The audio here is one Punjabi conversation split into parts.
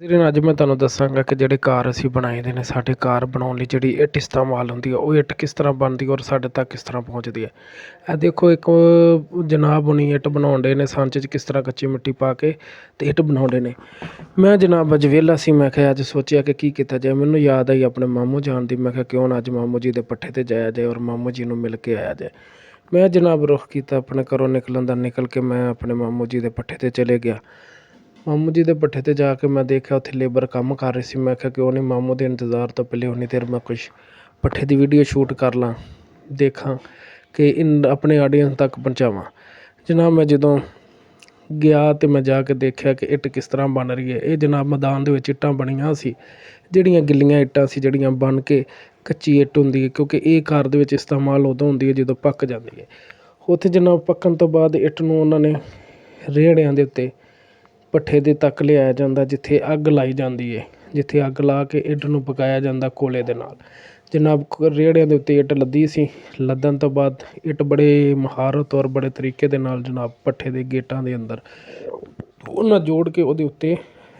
ਵੀਰੇ ਅੱਜ ਮੈਂ ਤੁਹਾਨੂੰ ਦੱਸਾਂਗਾ ਕਿ ਜਿਹੜੇ ਘਰ ਅਸੀਂ ਬਣਾਏ ਦੇ ਨੇ, ਸਾਡੇ ਘਰ ਬਣਾਉਣ ਲਈ ਜਿਹੜੀ ਇੱਟ ਇਸਤੇਮਾਲ ਹੁੰਦੀ ਹੈ, ਉਹ ਇੱਟ ਕਿਸ ਤਰ੍ਹਾਂ ਬਣਦੀ ਔਰ ਸਾਡੇ ਤੱਕ ਕਿਸ ਤਰ੍ਹਾਂ ਪਹੁੰਚਦੀ ਹੈ। ਇਹ ਦੇਖੋ, ਇੱਕ ਜਨਾਬ ਹੁਣੀ ਇੱਟ ਬਣਾਉਣ ਡੇ ਨੇ, ਸੰਚ 'ਚ ਕਿਸ ਤਰ੍ਹਾਂ ਕੱਚੀ ਮਿੱਟੀ ਪਾ ਕੇ ਅਤੇ ਇੱਟ ਬਣਾਉਂਦੇ ਨੇ। ਮੈਂ ਜਨਾਬ ਅੱਜ ਵਿਹਲਾ ਸੀ, ਮੈਂ ਕਿਹਾ ਅੱਜ ਸੋਚਿਆ ਕਿ ਕੀ ਕੀਤਾ ਜਾਏ। ਮੈਨੂੰ ਯਾਦ ਆਈ ਆਪਣੇ ਮਾਮੂ ਜਾਣ ਦੀ। ਮੈਂ ਕਿਹਾ ਕਿਉਂ ਨਾ ਅੱਜ ਮਾਮੂ ਜੀ ਦੇ ਪੱਠੇ 'ਤੇ ਜਾਇਆ ਜਾਏ ਔਰ ਮਾਮੂ ਜੀ ਨੂੰ ਮਿਲ ਕੇ ਆਇਆ ਜਾਏ। ਮੈਂ ਜਨਾਬ ਰੁੱਖ ਕੀਤਾ ਆਪਣੇ ਘਰੋਂ ਨਿਕਲਣ ਦਾ। ਨਿਕਲ ਕੇ ਮੈਂ ਆਪਣੇ ਮਾਮੂ ਜੀ ਦੇ ਪੱਠੇ 'ਤੇ ਚਲੇ ਗਿਆ। ਮਾਮੂ ਜੀ ਦੇ ਪੱਠੇ 'ਤੇ ਜਾ ਕੇ ਮੈਂ ਦੇਖਿਆ ਉੱਥੇ ਲੇਬਰ ਕੰਮ ਕਰ ਰਹੀ ਸੀ। ਮੈਂ ਕਿਹਾ ਕਿਉਂ ਨਹੀਂ ਮਾਮੂ ਦੇ ਇੰਤਜ਼ਾਰ ਤੋਂ ਪਹਿਲੇ ਉੰਨੀ ਦੇਰ ਮੈਂ ਕੁਛ ਪੱਠੇ ਦੀ ਵੀਡੀਓ ਸ਼ੂਟ ਕਰ ਲਾਂ, ਦੇਖਾਂ ਕਿ ਆਪਣੇ ਆਡੀਅנס ਤੱਕ ਪਹੁੰਚਾਵਾਂ। ਜਨਾਬ ਮੈਂ ਜਦੋਂ ਗਿਆ ਅਤੇ ਮੈਂ ਜਾ ਕੇ ਦੇਖਿਆ ਕਿ ਇੱਟ ਕਿਸ ਤਰ੍ਹਾਂ ਬਣ ਰਹੀ ਹੈ। ਇਹ ਜਨਾਬ ਮੈਦਾਨ ਦੇ ਵਿੱਚ ਇੱਟਾਂ ਬਣੀਆਂ ਸੀ, ਜਿਹੜੀਆਂ ਗਿੱਲੀਆਂ ਇੱਟਾਂ ਸੀ, ਜਿਹੜੀਆਂ ਬਣ ਕੇ ਕੱਚੀ ਇੱਟ ਹੁੰਦੀ ਹੈ, ਕਿਉਂਕਿ ਇਹ ਘਰ ਦੇ ਵਿੱਚ ਇਸਤੇਮਾਲ ਉਦੋਂ ਹੁੰਦੀ ਹੈ ਜਦੋਂ ਪੱਕ ਜਾਂਦੀ ਹੈ। ਉੱਥੇ ਜਨਾਬ ਪੱਕਣ ਤੋਂ ਬਾਅਦ ਇੱਟ ਨੂੰ ਉਹਨਾਂ ਨੇ ਰੇਹੜਿਆਂ ਦੇ ਉੱਤੇ ਭੱਠੇ ਦੇ ਤੱਕ ਲਿਆਇਆ ਜਾਂਦਾ, ਜਿੱਥੇ ਅੱਗ ਲਾਈ ਜਾਂਦੀ ਹੈ, ਜਿੱਥੇ ਅੱਗ ਲਾ ਕੇ ਇੱਟ ਨੂੰ ਪਕਾਇਆ ਜਾਂਦਾ ਕੋਲੇ ਦੇ ਨਾਲ। ਜਨਾਬ ਰੇਹੜਿਆਂ ਦੇ ਉੱਤੇ ਇੱਟ ਲੱਦੀ ਸੀ। ਲੱਦਣ ਤੋਂ ਬਾਅਦ ਇੱਟ ਬੜੇ ਮਹਾਰਤ ਔਰ ਬੜੇ ਤਰੀਕੇ ਦੇ ਨਾਲ ਜਨਾਬ ਭੱਠੇ ਦੇ ਗੇਟਾਂ ਦੇ ਅੰਦਰ ਉਹਨਾਂ ਜੋੜ ਕੇ ਉਹਦੇ ਉੱਤੇ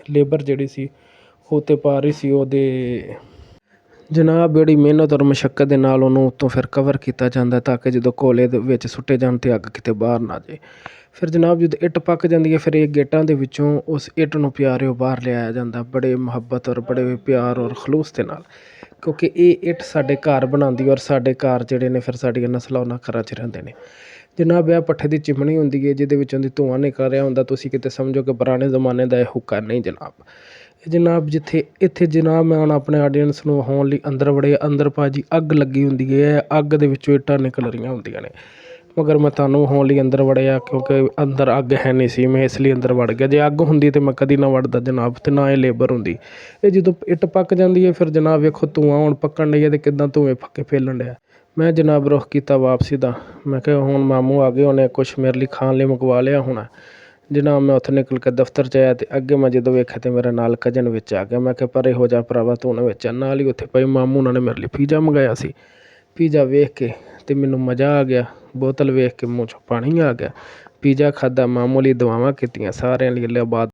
ਲੇਬਰ ਜਿਹੜੀ ਸੀ ਉਹ 'ਤੇ ਪਾ ਰਹੀ ਸੀ। ਉਹਦੇ ਜਨਾਬ ਬੜੀ ਮਿਹਨਤ ਔਰ ਮੁਸ਼ੱਕਤ ਦੇ ਨਾਲ ਉਹਨੂੰ ਉੱਤੋਂ ਫਿਰ ਕਵਰ ਕੀਤਾ ਜਾਂਦਾ ਤਾਂ ਕਿ ਜਦੋਂ ਕੋਲੇ ਦੇ ਵਿੱਚ ਸੁੱਟੇ ਜਾਣ ਅਤੇ ਅੱਗ ਕਿਤੇ ਬਾਹਰ ਨਾ ਜਾਏ। ਫਿਰ ਜਨਾਬ ਜਦੋਂ ਇੱਟ ਪੱਕ ਜਾਂਦੀ ਹੈ, ਫਿਰ ਇਹ ਗੇਟਾਂ ਦੇ ਵਿੱਚੋਂ ਉਸ ਇੱਟ ਨੂੰ ਪਿਆਰਿਓ ਬਾਹਰ ਲਿਆਇਆ ਜਾਂਦਾ, ਬੜੇ ਮੁਹੱਬਤ ਔਰ ਬੜੇ ਪਿਆਰ ਔਰ ਖਲੂਸ ਦੇ ਨਾਲ, ਕਿਉਂਕਿ ਇਹ ਇੱਟ ਸਾਡੇ ਘਰ ਬਣਾਉਂਦੀ ਔਰ ਸਾਡੇ ਘਰ ਜਿਹੜੇ ਨੇ ਫਿਰ ਸਾਡੀਆਂ ਨਸਲਾਂ ਉਹਨਾਂ ਘਰਾਂ 'ਚ ਰਹਿੰਦੇ ਨੇ। ਜਨਾਬ ਇਹ ਭੱਠੇ ਦੀ ਚਿਮਣੀ ਹੁੰਦੀ ਹੈ, ਜਿਹਦੇ ਵਿੱਚੋਂ ਦੀ ਧੂੰਆਂ ਨਿਕਲ ਰਿਹਾ ਹੁੰਦਾ। ਤੁਸੀਂ ਕਿਤੇ ਸਮਝੋ ਕਿ ਪੁਰਾਣੇ ਜ਼ਮਾਨੇ ਦਾ ਇਹ ਹੁੱਕਾ ਨਹੀਂ ਜਨਾਬ। ਜਨਾਬ ਇੱਥੇ ਜਨਾਬ ਮੈਂ ਹੁਣ ਆਪਣੇ ਆਡੀਅנס ਨੂੰ ਵਿਖਾਉਣ ਲਈ ਅੰਦਰ ਵੜੇ। ਅੰਦਰ ਭਾਅ ਜੀ ਅੱਗ ਲੱਗੀ ਹੁੰਦੀ ਹੈ, ਅੱਗ ਦੇ ਵਿੱਚੋਂ ਇੱਟਾਂ ਨਿਕਲ ਰਹੀਆਂ ਹੁੰਦੀਆਂ ਨੇ, ਮਗਰ ਮੈਂ ਤੁਹਾਨੂੰ ਵਿਖਾਉਣ ਲਈ ਅੰਦਰ ਵੜਿਆ ਕਿਉਂਕਿ ਅੰਦਰ ਅੱਗ ਹੈ ਨਹੀਂ ਸੀ। ਮੈਂ ਇਸ ਲਈ ਅੰਦਰ ਵੜ ਗਿਆ। ਜੇ ਅੱਗ ਹੁੰਦੀ ਤਾਂ ਮੈਂ ਕਦੀ ਨਾ ਵੜਦਾ ਜਨਾਬ, ਅਤੇ ਨਾ ਇਹ ਲੇਬਰ ਹੁੰਦੀ। ਇਹ ਜਦੋਂ ਇੱਟ ਪੱਕ ਜਾਂਦੀ ਹੈ, ਫਿਰ ਜਨਾਬ ਵੇਖੋ ਧੂੰਆਂ ਹੁਣ ਪੱਕਣ ਡਈ ਹੈ ਅਤੇ ਕਿੱਦਾਂ ਧੂੰਏਂ ਪੱਕੇ ਫੈਲਣ ਡਿਆ। ਮੈਂ ਜਨਾਬ ਰੁੱਖ ਕੀਤਾ ਵਾਪਸੀ ਦਾ। ਮੈਂ ਕਿਹਾ ਹੁਣ ਮਾਮੂ ਆ ਗਏ, ਉਹਨੇ ਕੁਛ ਮੇਰੇ ਲਈ ਖਾਣ ਲਈ ਮੰਗਵਾ ਲਿਆ ਹੋਣਾ। ਜਨਾਬ ਮੈਂ ਉੱਥੇ ਨਿਕਲ ਕੇ ਦਫ਼ਤਰ 'ਚ ਆਇਆ ਅਤੇ ਅੱਗੇ ਮੈਂ ਜਦੋਂ ਵੇਖਿਆ ਤਾਂ ਮੇਰੇ ਨਾਲ ਕਜ਼ਨ ਵਿੱਚ ਆ ਗਿਆ। ਮੈਂ ਕਿਹਾ ਪਰੇ ਹੋ ਜਾ ਭਰਾਵਾ, ਤੂੰ ਨਾ ਵਿੱਚ ਆ। ਨਾਲ ਹੀ ਉੱਥੇ ਭਾਈ ਮਾਮੂ ਉਹਨਾਂ ਨੇ ਮੇਰੇ ਲਈ ਪੀਜ਼ਾ ਮੰਗਵਾਇਆ ਸੀ। ਪੀਜ਼ਾ ਵੇਖ ਕੇ ਅਤੇ ਮੈਨੂੰ ਮਜ਼ਾ ਆ ਗਿਆ। ਬੋਤਲ ਵੇਖ ਕੇ ਮੂੰਹ 'ਚੋਂ ਪਾਣੀ ਆ ਗਿਆ। ਪੀਜ਼ਾ ਖਾਧਾ, ਮਾਮੂ ਲਈ ਦੁਆਵਾਂ ਕੀਤੀਆਂ, ਸਾਰਿਆਂ ਲਈ ਅੱਲਾ ਬਾਦ